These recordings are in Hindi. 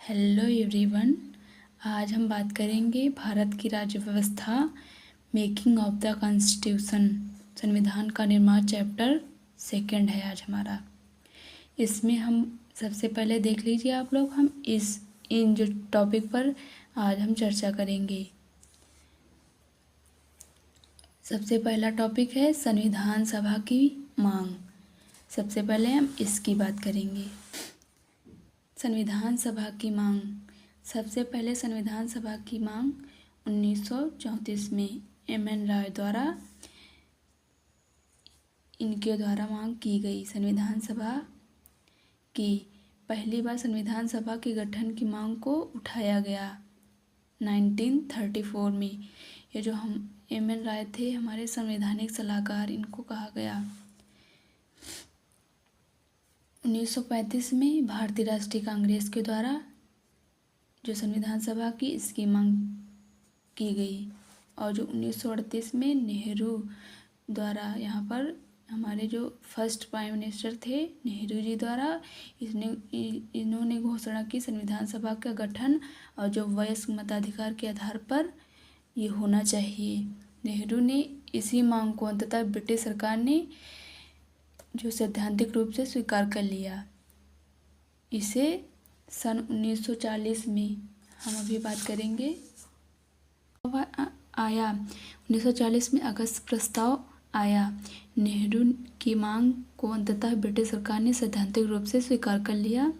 Hello everyone. आज हम बात करेंगे भारत की राज्य व्यवस्था, मेकिंग ऑफ द कॉन्स्टिट्यूशन, संविधान का निर्माण। चैप्टर सेकंड है आज हमारा। इसमें हम सबसे पहले देख लीजिए आप लोग, हम इन जो टॉपिक पर आज हम चर्चा करेंगे। सबसे पहला टॉपिक है संविधान सभा की मांग। सबसे पहले हम इसकी बात करेंगे। संविधान सभा की मांग। सबसे पहले संविधान सभा की मांग 1934 में एम.एन. राय द्वारा इनके द्वारा मांग की गई। संविधान सभा की पहली बार संविधान सभा के गठन की मांग को उठाया गया 1934 में। ये जो हम एम.एन. राय थे हमारे संवैधानिक सलाहकार, इनको कहा गया। 1935 में भारतीय राष्ट्रीय कांग्रेस के द्वारा जो संविधान सभा की इसकी मांग की गई। और जो 1938 में नेहरू द्वारा, यहाँ पर हमारे जो फर्स्ट प्राइम मिनिस्टर थे नेहरू जी द्वारा इन्होंने घोषणा की संविधान सभा का गठन और जो वयस्क मताधिकार के आधार पर ये होना चाहिए। नेहरू ने इसी मांग को अंततः ब्रिटिश सरकार ने जो सैद्धांतिक रूप से स्वीकार कर लिया। इसे सन 1940 में हम अभी बात करेंगे आया। 1940 में अगस्त प्रस्ताव आया। नेहरू की मांग को अंततः ब्रिटिश सरकार ने सैद्धांतिक रूप से स्वीकार कर लिया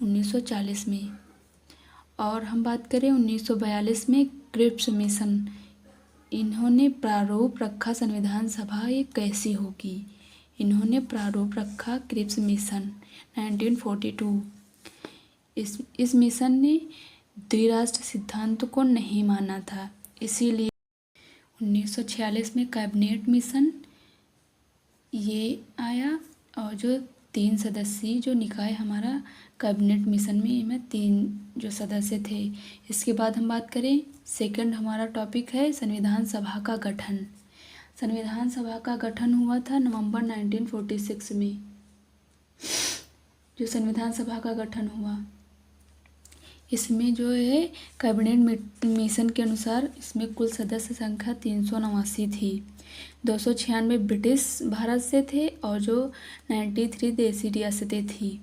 1940 में। और हम बात करें 1942 में क्रिप्स मिशन, इन्होंने प्रारूप रखा संविधान सभा ये कैसी होगी। इन्होंने प्रारूप रखा क्रिप्स मिशन 1942। इस मिशन ने द्विराष्ट्र सिद्धांत को नहीं माना था, इसीलिए 1946 में कैबिनेट मिशन ये आया। और जो 3 सदस्यीय जो निकाय हमारा कैबिनेट मिशन में इनमें 3 जो सदस्य थे। इसके बाद हम बात करें, सेकंड हमारा टॉपिक है संविधान सभा का गठन। संविधान सभा का गठन हुआ था नवंबर 1946 में। जो संविधान सभा का गठन हुआ इसमें जो है कैबिनेट मिशन के अनुसार इसमें कुल सदस्य संख्या 389 थी। 296 ब्रिटिश भारत से थे और जो 93 देसी रियासतें थी।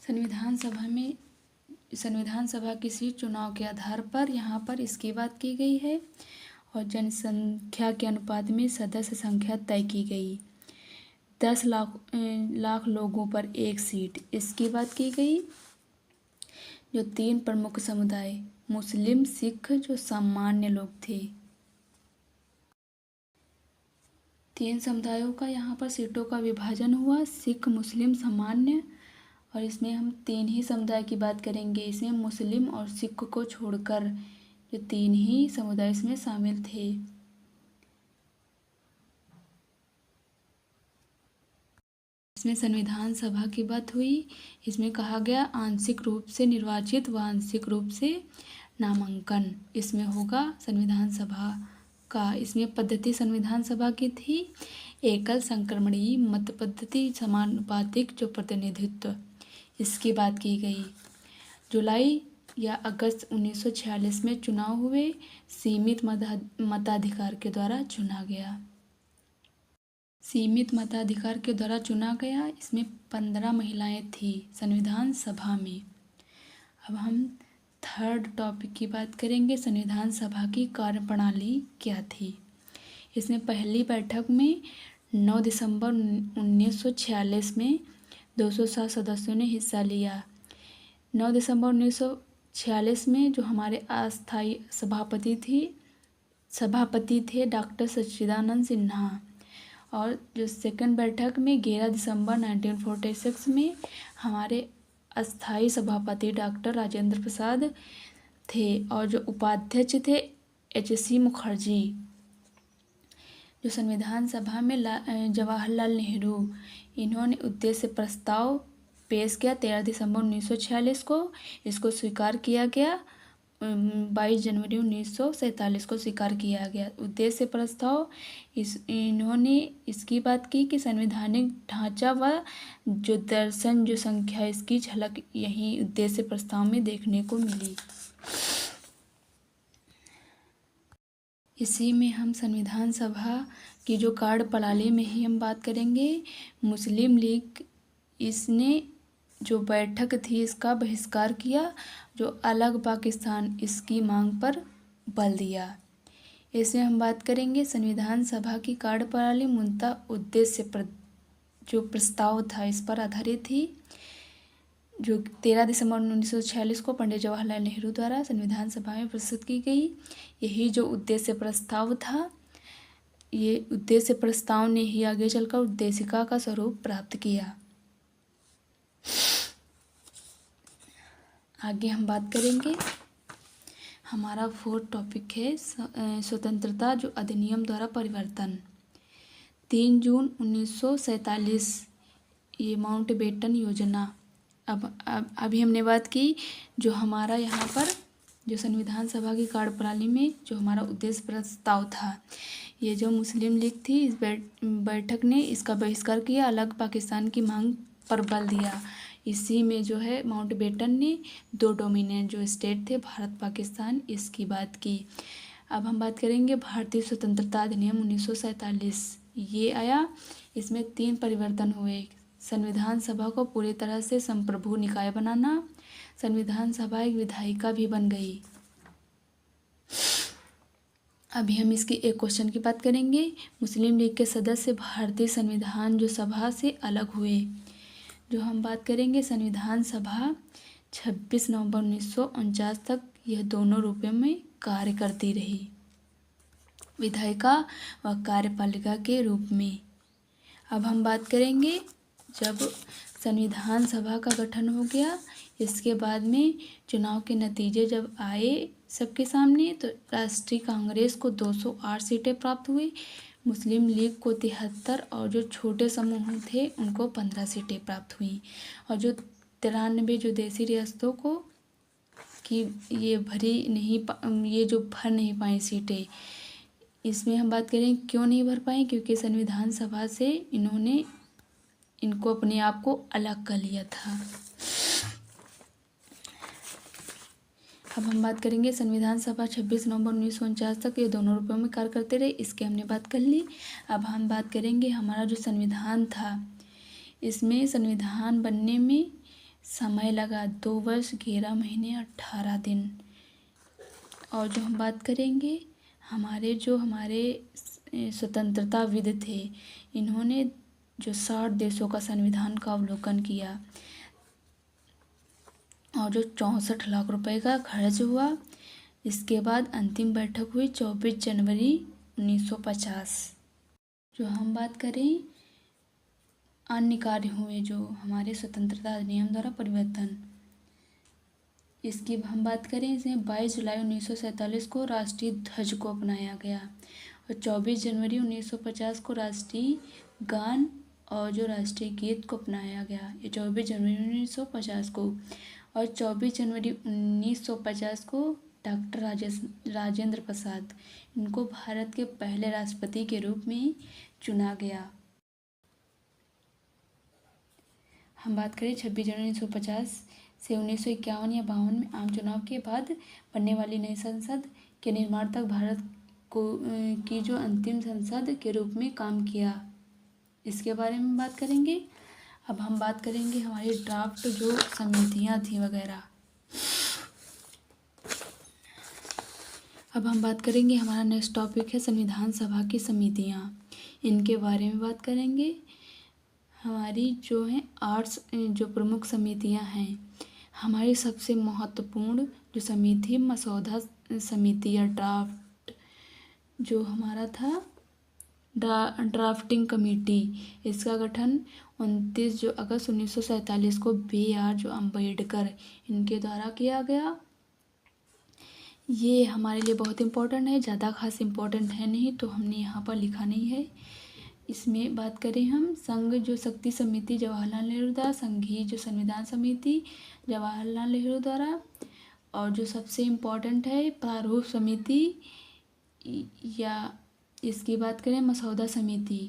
संविधान सभा की सीट चुनाव के आधार पर यहाँ पर इसकी बात की गई है और जनसंख्या के अनुपात में सदस्य संख्या तय की गई। 10 लाख लोगों पर एक सीट, इसकी बात की गई। जो 3 प्रमुख समुदाय मुस्लिम सिख जो सामान्य लोग थे, 3 समुदायों का यहाँ पर सीटों का विभाजन हुआ, सिख मुस्लिम सामान्य। और इसमें हम 3 ही समुदाय की बात करेंगे। इसमें मुस्लिम और सिख को छोड़कर जो 3 ही समुदाय इसमें शामिल थे। इसमें संविधान सभा की बात हुई। इसमें कहा गया आंशिक रूप से निर्वाचित व आंशिक रूप से नामांकन इसमें होगा संविधान सभा का। इसमें पद्धति संविधान सभा की थी एकल संक्रमणीय मत पद्धति, समानुपातिक जो प्रतिनिधित्व, इसकी बात की गई। जुलाई या अगस्त 1946 में चुनाव हुए, सीमित मताधिकार के द्वारा चुना गया। सीमित मताधिकार के द्वारा चुना गया। इसमें 15 महिलाएं थी संविधान सभा में। अब हम थर्ड टॉपिक की बात करेंगे, संविधान सभा की कार्यप्रणाली क्या थी। इसमें पहली बैठक में 9 दिसंबर 1946 में 207 सदस्यों ने हिस्सा लिया। 9 दिसंबर 1946 में जो हमारे अस्थायी सभापति थे डॉक्टर सच्चिदानंद सिन्हा। और जो सेकंड बैठक में 11 दिसंबर 1946 में हमारे अस्थायी सभापति डॉक्टर राजेंद्र प्रसाद थे और जो उपाध्यक्ष थे एच.सी. मुखर्जी। जो संविधान सभा में जवाहरलाल नेहरू, इन्होंने उद्देश्य प्रस्ताव पेश किया 13 दिसंबर 1946 को। इसको स्वीकार किया गया 22 जनवरी 1947 को स्वीकार किया गया। उद्देश्य प्रस्ताव, इन्होंने इसकी बात की कि संवैधानिक ढांचा व जो दर्शन जो संख्या इसकी झलक यही उद्देश्य प्रस्ताव में देखने को मिली। इसी में हम संविधान सभा की जो कार्यप्रणाली में ही हम बात करेंगे। मुस्लिम लीग इसने जो बैठक थी इसका बहिष्कार किया, जो अलग पाकिस्तान इसकी मांग पर बल दिया। इसमें हम बात करेंगे संविधान सभा की कार्यप्रणाली मुद्दा उद्देश्य जो प्रस्ताव था इस पर आधारित थी, जो 13 दिसंबर 1946 को पंडित जवाहरलाल नेहरू द्वारा संविधान सभा में प्रस्तुत की गई। यही जो उद्देश्य प्रस्ताव था, ये उद्देश्य प्रस्ताव ने ही आगे चलकर उद्देशिका का स्वरूप प्राप्त किया। आगे हम बात करेंगे, हमारा 4th टॉपिक है स्वतंत्रता जो अधिनियम द्वारा परिवर्तन। 3 जून 1947 ये माउंटबेटन योजना। अभी हमने बात की जो हमारा यहाँ पर जो संविधान सभा की कार्यप्रणाली में जो हमारा उद्देश्य प्रस्ताव था, ये जो मुस्लिम लीग थी इस बैठक ने इसका बहिष्कार किया, अलग पाकिस्तान की मांग पर बल दिया। इसी में जो है माउंटबेटन ने 2 डोमिनेंट जो स्टेट थे भारत पाकिस्तान इसकी बात की। अब हम बात करेंगे भारतीय स्वतंत्रता अधिनियम 1947 ये आया। इसमें 3 परिवर्तन हुए। संविधान सभा को पूरी तरह से संप्रभु निकाय बनाना, संविधान सभा एक विधायिका भी बन गई। अभी हम इसकी एक क्वेश्चन की बात करेंगे। मुस्लिम लीग के सदस्य भारतीय संविधान जो सभा से अलग हुए। जो हम बात करेंगे संविधान सभा 26 नवंबर 1949 तक यह दोनों रूपों में कार्य करती रही, विधायिका व कार्यपालिका के रूप में। अब हम बात करेंगे जब संविधान सभा का गठन हो गया, इसके बाद में चुनाव के नतीजे जब आए सबके सामने, तो राष्ट्रीय कांग्रेस को 208 सीटें प्राप्त हुई, मुस्लिम लीग को 73 और जो छोटे समूह थे उनको 15 सीटें प्राप्त हुई। और जो 93 जो देसी रियासतों को कि ये जो भर नहीं पाई सीटें, इसमें हम बात करें क्यों नहीं भर पाई, क्योंकि संविधान सभा से इनको अपने आप को अलग कर लिया था। अब हम बात करेंगे संविधान सभा 26 नवंबर 1949 तक ये दोनों रूपों में कार्य करते रहे, इसकी हमने बात कर ली। अब हम बात करेंगे हमारा जो संविधान था, इसमें संविधान बनने में समय लगा 2 वर्ष 11 महीने 18 दिन। और जो हम बात करेंगे हमारे स्वतंत्रताविद थे, इन्होंने जो 60 देशों का संविधान का अवलोकन किया और जो 64 लाख रुपए का खर्च हुआ। इसके बाद अंतिम बैठक हुई 24 जनवरी 1950। जो हम बात करें अन्य कार्य हुए जो हमारे स्वतंत्रता अधिनियम द्वारा परिवर्तन, इसकी हम बात करें, इसमें 22 जुलाई 1947 को राष्ट्रीय ध्वज को अपनाया गया और 24 जनवरी 1950 को राष्ट्रीय गान और जो राष्ट्रीय गीत को अपनाया गया। ये 24 जनवरी 1950 को, और 24 जनवरी 1950 को डॉक्टर राजेंद्र प्रसाद इनको भारत के पहले राष्ट्रपति के रूप में चुना गया। हम बात करें 26 जनवरी 1950 से 1951 या 52 में आम चुनाव के बाद बनने वाली नई संसद के निर्माण तक भारत की जो अंतिम संसद के रूप में काम किया, इसके बारे में बात करेंगे। अब हम बात करेंगे हमारी ड्राफ्ट जो समितियां थी वगैरह। अब हम बात करेंगे हमारा नेक्स्ट टॉपिक है संविधान सभा की समितियां, इनके बारे में बात करेंगे। हमारी जो है 8 जो प्रमुख समितियां हैं, हमारी सबसे महत्वपूर्ण जो समिति मसौदा समिति या ड्राफ्ट जो हमारा था ड्राफ्टिंग कमेटी, इसका गठन 29 जो अगस्त 1947 को B.R. जो अम्बेडकर इनके द्वारा किया गया। ये हमारे लिए बहुत इम्पोर्टेंट है, ज़्यादा खास इम्पोर्टेंट है नहीं तो हमने यहाँ पर लिखा नहीं है। इसमें बात करें हम संघ जो शक्ति समिति जवाहरलाल नेहरू द्वारा, संघीय जो संविधान समिति जवाहरलाल नेहरू द्वारा, और जो सबसे इम्पोर्टेंट है प्रारूप समिति या इसकी बात करें मसौदा समिति,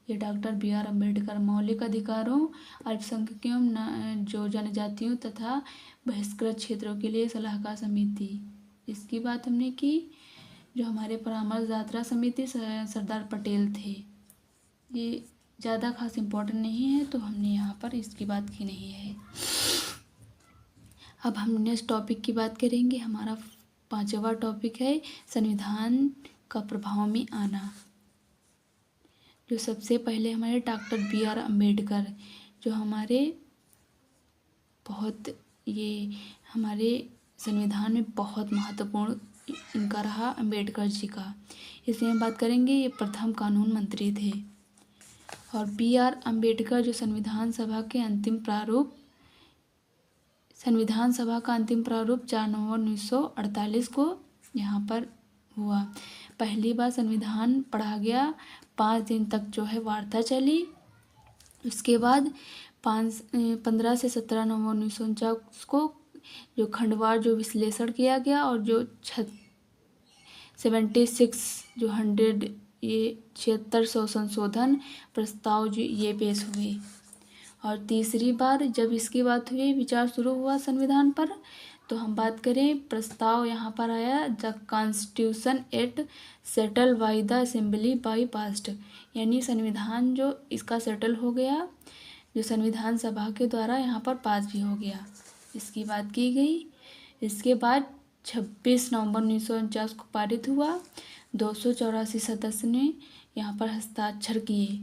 ये डॉक्टर बी.आर. अम्बेडकर मौलिक अधिकारों, अल्पसंख्यकों, जो जनजातियों तथा बहिष्कृत क्षेत्रों के लिए सलाहकार समिति, इसकी बात हमने की। जो हमारे परामर्शदाता समिति सरदार पटेल थे, ये ज़्यादा खास इम्पोर्टेंट नहीं है तो हमने यहाँ पर इसकी बात की नहीं है। अब हम नेक्स्ट टॉपिक की बात करेंगे। हमारा 5वां टॉपिक है संविधान का प्रभाव में आना। जो सबसे पहले हमारे डॉक्टर बी.आर. अम्बेडकर, जो हमारे बहुत ये हमारे संविधान में बहुत महत्वपूर्ण इनका रहा अम्बेडकर जी का। इसमें हम बात करेंगे, ये प्रथम कानून मंत्री थे। और बी.आर. अम्बेडकर जो संविधान सभा का अंतिम प्रारूप 4 नवंबर 1948 को यहाँ पर हुआ। पहली बार संविधान पढ़ा गया, 5 दिन तक जो है वार्ता चली। उसके बाद 15 से 17 नवंबर 1949 को जो खंडवार जो विश्लेषण किया गया और जो 7600 संशोधन प्रस्ताव जो ये पेश हुए। और तीसरी बार जब इसकी बात हुई, विचार शुरू हुआ संविधान पर, तो हम बात करें प्रस्ताव यहाँ पर आया, the constitution eight settle by the assembly bye passed, यानी संविधान जो इसका सेटल हो गया, जो संविधान सभा के द्वारा यहाँ पर पास भी हो गया, इसकी बात की गई। इसके बाद 26 नवंबर 1949 को पारित हुआ। 284 सदस्य ने यहाँ पर हस्ताक्षर किए।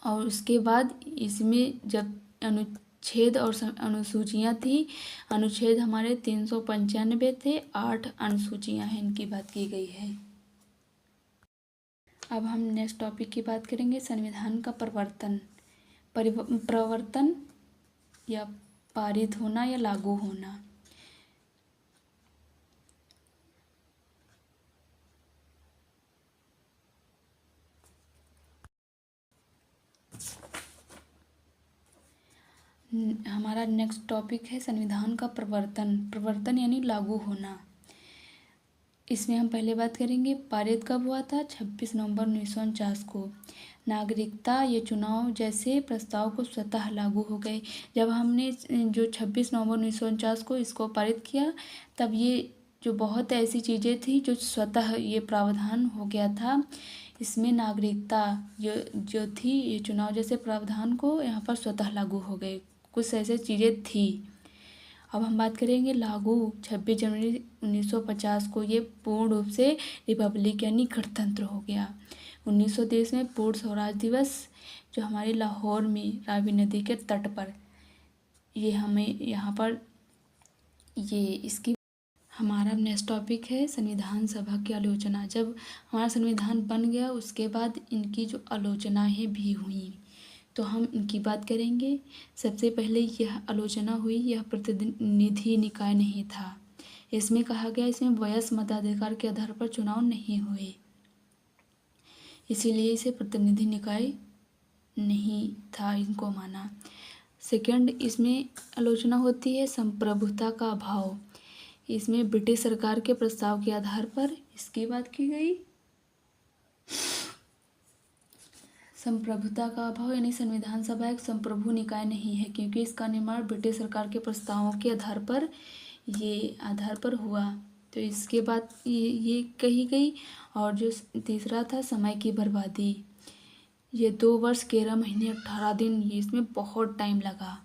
और उसके बाद इसमें जब अनुच्छेद और अनुसूचियाँ थी, अनुच्छेद हमारे 395 थे, 8 अनुसूचियाँ हैं, इनकी बात की गई है। अब हम नेक्स्ट टॉपिक की बात करेंगे, संविधान का प्रवर्तन या पारित होना या लागू होना। हमारा नेक्स्ट टॉपिक है संविधान का प्रवर्तन यानी लागू होना। इसमें हम पहले बात करेंगे पारित कब हुआ था, 26 नवंबर 1949 को। नागरिकता या चुनाव जैसे प्रस्ताव को स्वतः लागू हो गए। जब हमने जो 26 नवंबर 1949 को इसको पारित किया, तब ये जो बहुत ऐसी चीज़ें थी जो स्वतः ये प्रावधान हो गया था। इसमें नागरिकता जो थी, ये चुनाव जैसे प्रावधान को यहाँ पर स्वतः लागू हो गए, कुछ ऐसे चीज़ें थी। अब हम बात करेंगे लागू 26 जनवरी 1950 को ये पूर्ण रूप से रिपब्लिक यानी गणतंत्र हो गया। 1930 में पूर्ण स्वराज दिवस जो हमारे लाहौर में रावी नदी के तट पर, ये हमें यहाँ पर ये इसकी हमारा नेक्स्ट टॉपिक है संविधान सभा की आलोचना। जब हमारा संविधान बन गया उसके बाद इनकी जो आलोचनाएँ भी हुई, तो हम इनकी बात करेंगे। सबसे पहले यह आलोचना हुई, यह प्रतिनिधि निकाय नहीं था। इसमें कहा गया इसमें वयस्क मताधिकार के आधार पर चुनाव नहीं हुए, इसीलिए इसे प्रतिनिधि निकाय नहीं था, इनको माना। सेकंड, इसमें आलोचना होती है संप्रभुता का अभाव। इसमें ब्रिटिश सरकार के प्रस्ताव के आधार पर इसकी बात की गई। संप्रभुता का अभाव यानी संविधान सभा एक संप्रभु निकाय नहीं है, क्योंकि इसका निर्माण ब्रिटिश सरकार के प्रस्तावों के आधार पर हुआ, तो इसके बाद ये कही गई। और जो तीसरा था समय की बर्बादी, ये 2 वर्ष 11 महीने 18 दिन, ये इसमें बहुत टाइम लगा,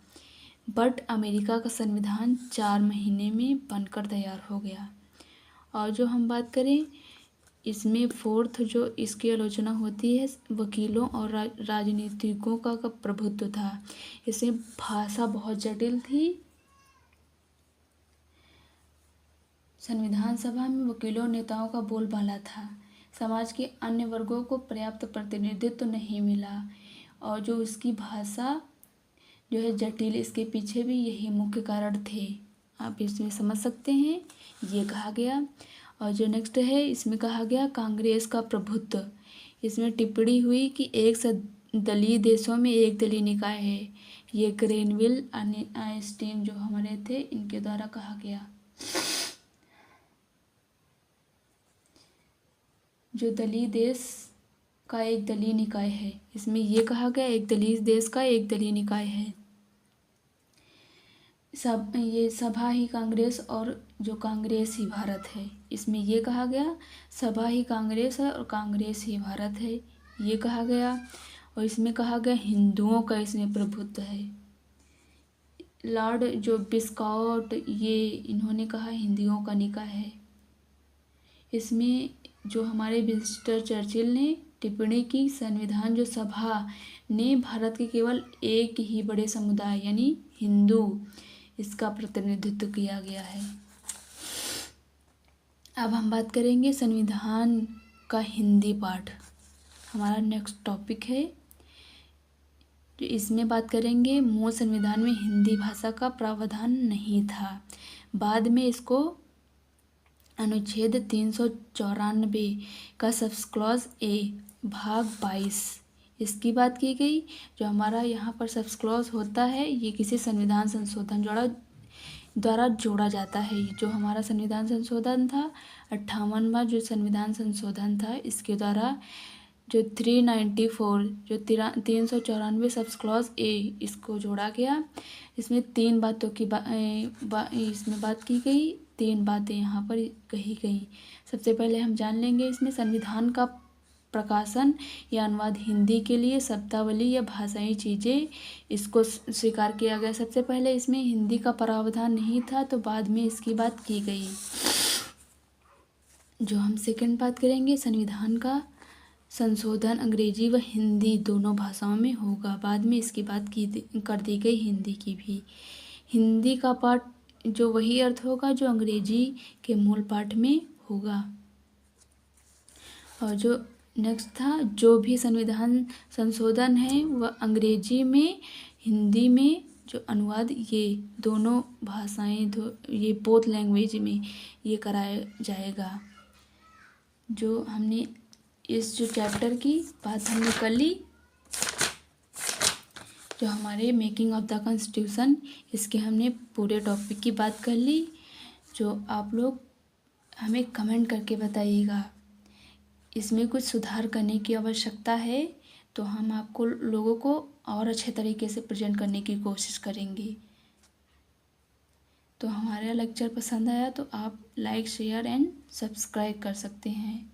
बट अमेरिका का संविधान 4 महीने में बनकर तैयार हो गया। और जो हम बात करें इसमें फोर्थ जो इसकी आलोचना होती है, वकीलों और राजनीतिकों का प्रभुत्व था। इसमें भाषा बहुत जटिल थी। संविधान सभा में वकीलों और नेताओं का बोलबाला था। समाज के अन्य वर्गों को पर्याप्त प्रतिनिधित्व तो नहीं मिला, और जो उसकी भाषा जो है जटिल, इसके पीछे भी यही मुख्य कारण थे। आप इसमें समझ सकते हैं, ये कहा गया। और जो नेक्स्ट है इसमें कहा गया कांग्रेस का प्रभुत्व। इसमें टिप्पणी हुई कि एक दलीय देशों में एक दलीय निकाय है, ये ग्रेनविल आइंस्टीन जो हमारे थे इनके द्वारा कहा गया। जो दलीय देश का एक दलीय निकाय है, इसमें ये कहा गया एक दलीय देश का एक दलीय निकाय है। ये सभा ही कांग्रेस और जो कांग्रेस ही भारत है, इसमें ये कहा गया सभा ही कांग्रेस है और कांग्रेस ही भारत है, ये कहा गया। और इसमें कहा गया हिंदुओं का इसमें प्रभुत्व है। लॉर्ड जो बिस्कॉट ये इन्होंने कहा हिंदुओं का निकाय है। इसमें जो हमारे विंस्टन चर्चिल ने टिप्पणी की, संविधान जो सभा ने भारत के केवल एक ही बड़े समुदाय यानी हिंदू इसका प्रतिनिधित्व किया गया है। अब हम बात करेंगे संविधान का हिंदी पाठ, हमारा नेक्स्ट टॉपिक है। तो इसमें बात करेंगे मूल संविधान में हिंदी भाषा का प्रावधान नहीं था, बाद में इसको अनुच्छेद 394 का सब क्लॉज ए भाग 22 इसकी बात की गई। जो हमारा यहाँ पर सब क्लॉज होता है ये किसी संविधान संशोधन द्वारा जोड़ा जाता है। जो हमारा संविधान संशोधन था 58वां जो संविधान संशोधन था, इसके द्वारा जो 394 जो 394 सब क्लॉज ए इसको जोड़ा गया। इसमें तीन बातों की इसमें बात की गई, तीन बातें यहाँ पर कही गई। सबसे पहले हम जान लेंगे इसमें संविधान का प्रकाशन या अनुवाद हिंदी के लिए शब्दावली या भाषाई चीज़ें इसको स्वीकार किया गया। सबसे पहले इसमें हिंदी का प्रावधान नहीं था तो बाद में इसकी बात की गई। जो हम सेकंड बात करेंगे संविधान का संशोधन अंग्रेजी व हिंदी दोनों भाषाओं में होगा, बाद में इसकी बात कर दी गई हिंदी की भी। हिंदी का पाठ जो वही अर्थ होगा जो अंग्रेजी के मूल पाठ में होगा। और जो नेक्स्ट था जो भी संविधान संशोधन है वह अंग्रेजी में हिंदी में जो अनुवाद ये दोनों भाषाएं ये बोथ लैंग्वेज में ये कराया जाएगा। जो हमने इस जो चैप्टर की बात हमने कर ली, जो हमारे मेकिंग ऑफ द कॉन्स्टिट्यूशन इसके हमने पूरे टॉपिक की बात कर ली। जो आप लोग हमें कमेंट करके बताइएगा इसमें कुछ सुधार करने की आवश्यकता है तो हम आपको लोगों को और अच्छे तरीके से प्रेजेंट करने की कोशिश करेंगे। तो हमारा लेक्चर पसंद आया तो आप लाइक शेयर एंड सब्सक्राइब कर सकते हैं।